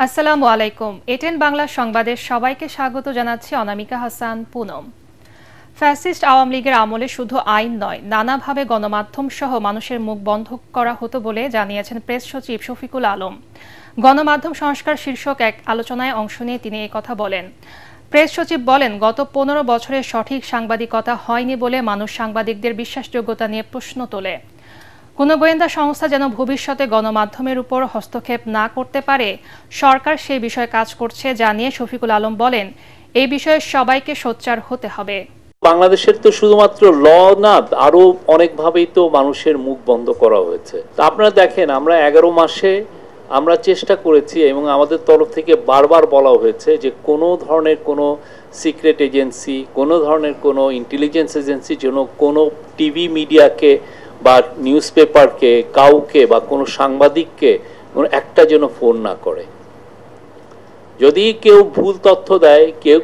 আসসালামু আলাইকুম। এটেন বাংলা সংবাদে সবাইকে স্বাগত জানাচ্ছি অনামিকা হাসান পুনম। ফ্যাসিস্ট আওয়ামী লীগের আমলে শুধু আইন নয়, নানাভাবে গণমাধ্যম সহ মানুষের মুখ বন্ধ করা হতো বলে জানিয়েছেন প্রেস সচিব শফিকুল আলম। গণমাধ্যম সংস্কার শীর্ষক এক আলোচনায় অংশ নিয়ে তিনি এই কথা বলেন। প্রেস সচিব বলেন, গত 15 বছরে সঠিক সাংবাদিকতা হয়নি বলে মানুষ সাংবাদিকদের বিশ্বাসযোগ্যতা নিয়ে প্রশ্ন তোলে। কোনো গোয়েন্দা সংস্থা যেন ভবিষ্যতে গণমাধ্যমের উপর হস্তক্ষেপ না করতে পারে, সরকার সেই বিষয়ে কাজ করছে জানিয়ে শফিকুল আলম বলেন, এই বিষয়ে সবাইকে সোচ্চার হতে হবে। বাংলাদেশের তো শুধুমাত্র ল না, আরো অনেকভাবেই তো মানুষের মুখ বন্ধ করা হয়েছে। আপনারা দেখেন, আমরা 11 মাসে আমরা চেষ্টা করেছি এবং আমাদের তরফ থেকে বারবার বলা হয়েছে যে কোনো ধরনের কোনো সিক্রেট এজেন্সি, কোনো ধরনের কোনো ইন্টেলিজেন্স এজেন্সি যেন কোনো টিভি মিডিয়াকে বা নিউজ পেপারকে, কাউকে বা কোনো সাংবাদিককে একটা যেন ফোন না করে। যদি কেউ ভুল তথ্য দেয়, কেউ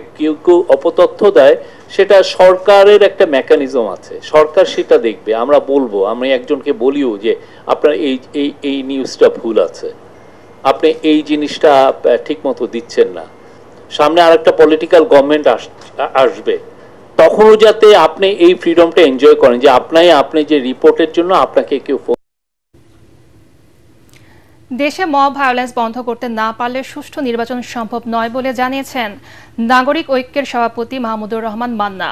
অপতথ্য দেয়, সেটা সরকারের একটা মেকানিজম আছে, সরকার সেটা দেখবে। আমরা বলবো, আমি একজনকে বলিও যে আপনার এই নিউজটা ভুল আছে, আপনি এই জিনিসটা ঠিক মতো দিচ্ছেন না, সামনে আরেকটা পলিটিক্যাল গভর্নমেন্ট আসবে, তখনও যাতে আপনি এই ফ্রিডমটা এনজয় করেন যে আপনি যে রিপোর্টের জন্য আপনাকে কেউ ফোন। দেশে মব ভায়োলেন্স বন্ধ করতে না পারলে সুষ্ঠু নির্বাচন সম্ভব নয় বলে জানিয়েছেন নাগরিক ঐক্যের সভাপতি মাহমুদুর রহমান মান্না।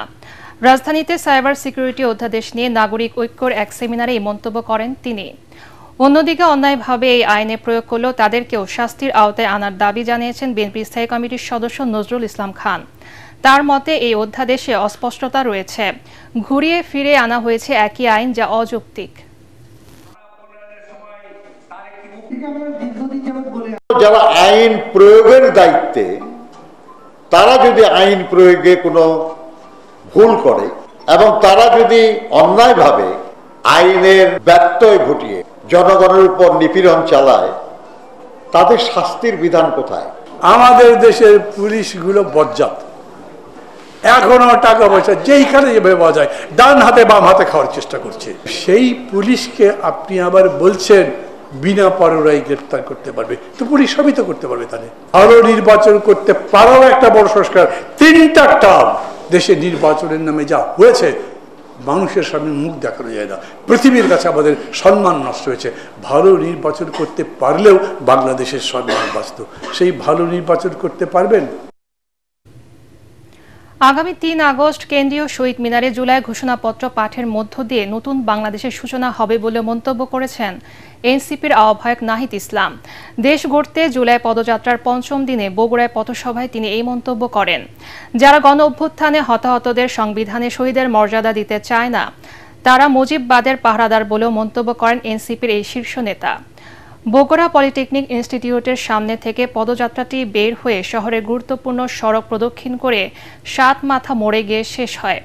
রাজধানীতে সাইবার সিকিউরিটি অধ্যাদেশ নিয়ে নাগরিক ঐক্যর এক সেমিনারে এই মন্তব্য করেন তিনি। অন্যদিকে অন্যায়ভাবে এই আইনে প্রয়োগ করলেও তাদেরকেও শাস্তির আওতায় আনার দাবি জানিয়েছেন বিএনপি স্থায়ী কমিটির সদস্য নজরুল ইসলাম খান। তার মতে এই অধ্যাদেশে অস্পষ্টতা রয়েছে, ঘুরিয়ে ফিরে আনা হয়েছে একই আইন, যা অযৌক্তিক। যারা আইন প্রয়োগের দায়িত্বে, তারা যদি আইন প্রয়োগে কোনো ভুল করে এবং তারা যদি অন্যায়ভাবে আইনের ব্যত্যয় ঘটিয়ে জনগণের উপর নিপীড়ন চালায়, তাদের শাস্তির বিধান কোথায়? আমাদের দেশের পুলিশগুলো বজ্জাত, এখনো টাকা পয়সা যেইখানে যেভাবে পাওয়া যায় ডান হাতে বাম হাতে খাওয়ার চেষ্টা করছে। সেই পুলিশকে আপনি আবার বলছেন বিনা পরোয়ানায় গ্রেফতার করতে পারবে, তো পুলিশ সবই তো করতে পারবে। তাহলে ভালো নির্বাচন করতে পারাও একটা বড় সংস্কার। 3টা টার্ম দেশে নির্বাচনের নামে যা হয়েছে, মানুষের সামনে মুখ দেখানো যায় না, পৃথিবীর কাছে আমাদের সম্মান নষ্ট হয়েছে। ভালো নির্বাচন করতে পারলেও বাংলাদেশের সম্মান বাঁচত। সেই ভালো নির্বাচন করতে পারবেন? আগামী 3 আগস্ট কেন্দ্রীয় শহীদ মিনারে জুলাই ঘোষণাপত্র পাঠের মধ্য দিয়ে নতুন বাংলাদেশের সূচনা হবে বলে মন্তব্য করেছেন এনসিপির আহ্বায়ক নাহিদ ইসলাম। দেশ গড়তে জুলাই পদযাত্রার 5ম দিনে বগুড়ায় পথসভায় তিনি এই মন্তব্য করেন। যারা গণ অভ্যুত্থানে হতাহতদের সংবিধানে শহীদের মর্যাদা দিতে চায় না, তারা মুজিববাদের পাহারাদার বলেও মন্তব্য করেন এনসিপির এই শীর্ষ নেতা। বগুড়া পলিটেকনিক ইনস্টিটিউটের সামনে থেকে পদযাত্রাটি বের হয়ে শহরের গুরুত্বপূর্ণ সড়ক প্রদক্ষিণ করে 7 মাথা মোড়ে গিয়ে শেষ হয়।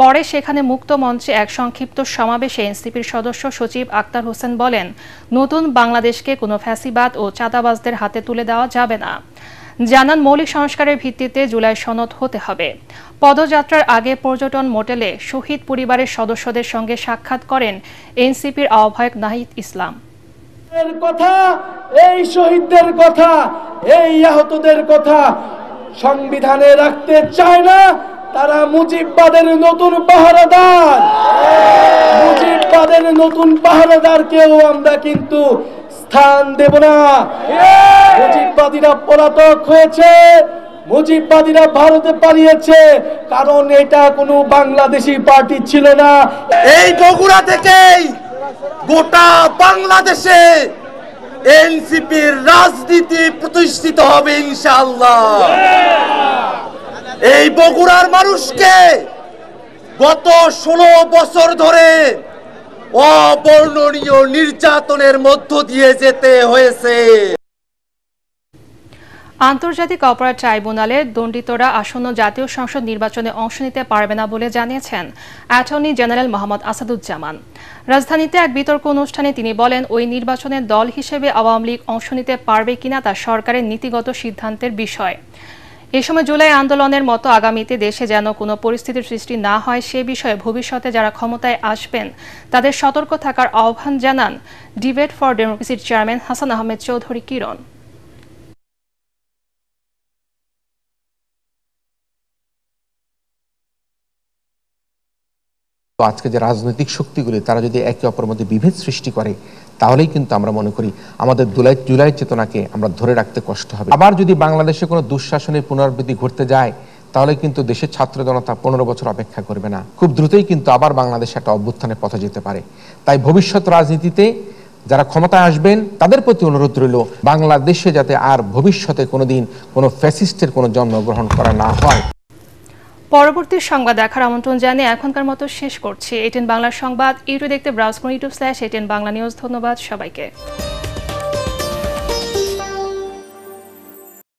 পরে সেখানে মুক্ত মঞ্চে এক সংক্ষিপ্ত সমাবেশে এনসিপির সদস্য সচিব আক্তার হোসেন বলেন, নতুন বাংলাদেশকে কোনো ফ্যাসিবাদ ও চাঁদাবাজদের হাতে তুলে দেওয়া যাবে না। জানান, মৌলিক সংস্কারের ভিত্তিতে জুলাই সনদ হতে হবে। পদযাত্রার আগে পর্যটন মোটেলে শহীদ পরিবারের সদস্যদের সঙ্গে সাক্ষাৎ করেন এনসিপির আহ্বায়ক নাহিদ ইসলাম। কথা, এই শহীদদের কথা, এই আহতদের কথা সংবিধানে রাখতে চায় না। তারা মুজিববাদের নতুন পাহারাদার, মুজিববাদের নতুন পাহারাদারকেও আমরা কিন্তু স্থান দেব না। মুজিববাদীরা পলাতক হয়েছে, মুজিববাদীরা ভারতে পালিয়েছে, কারণ এটা কোনো বাংলাদেশি পার্টি ছিল না। এই বগুড়া থেকেই গোটা বাংলাদেশে এনসিপির রাজনীতি প্রতিষ্ঠিত হবে ইনশাআল্লাহ। এই বগুড়ার মানুষকে গত 16 বছর ধরে অবর্ণনীয় নির্যাতনের মধ্য দিয়ে যেতে হয়েছে। আন্তর্জাতিক অপরাধ ট্রাইব্যুনালে দণ্ডিতরা আসন্ন জাতীয় সংসদ নির্বাচনে অংশ নিতে পারবে না বলে জানিয়েছেন অ্যাটর্নি জেনারেল মোহাম্মদ আসাদুজ্জামান। রাজধানীতে এক বিতর্ক অনুষ্ঠানে তিনি বলেন, ওই নির্বাচনে দল হিসেবে আওয়ামী লীগ অংশ নিতে পারবে কিনা তা সরকারের নীতিগত সিদ্ধান্তের বিষয়। এ সময় জুলাই আন্দোলনের মতো আগামীতে দেশে যেন কোনো পরিস্থিতির সৃষ্টি না হয় সে বিষয়ে ভবিষ্যতে যারা ক্ষমতায় আসবেন তাদের সতর্ক থাকার আহ্বান জানান ডিবেট ফর ডেমোক্রেসির চেয়ারম্যান হাসান আহমেদ চৌধুরী কিরণ। তো আজকে যে রাজনৈতিক শক্তিগুলি তারা যদি একে অপরের মধ্যে বিভেদ সৃষ্টি করে তাহলেই কিন্তু আমরা মনে করি আমাদের জুলাই চেতনাকে আমরা ধরে রাখতে কষ্ট হবে। আবার যদি বাংলাদেশে কোনো দুঃশাসনের পুনরাবৃত্তি ঘটতে যায় তাহলে কিন্তু দেশের ছাত্র জনতা 15 বছর অপেক্ষা করবে না, খুব দ্রুতই কিন্তু আবার বাংলাদেশে একটা অভ্যুত্থানের পথে যেতে পারে। তাই ভবিষ্যৎ রাজনীতিতে যারা ক্ষমতায় আসবেন তাদের প্রতি অনুরোধ রইল বাংলাদেশে যাতে আর ভবিষ্যতে কোনোদিন কোনো ফ্যাসিস্টের কোনো জন্মগ্রহণ করা না হয়। পরবর্তী সংবাদ দেখার আমন্ত্রণ জানিয়ে এখনকার মতো শেষ করছি। ATN বাংলার সংবাদ ইউটিউবে দেখতে ব্রাউজ করুন YouTube/ATN বাংলা নিউজ। ধন্যবাদ সবাইকে।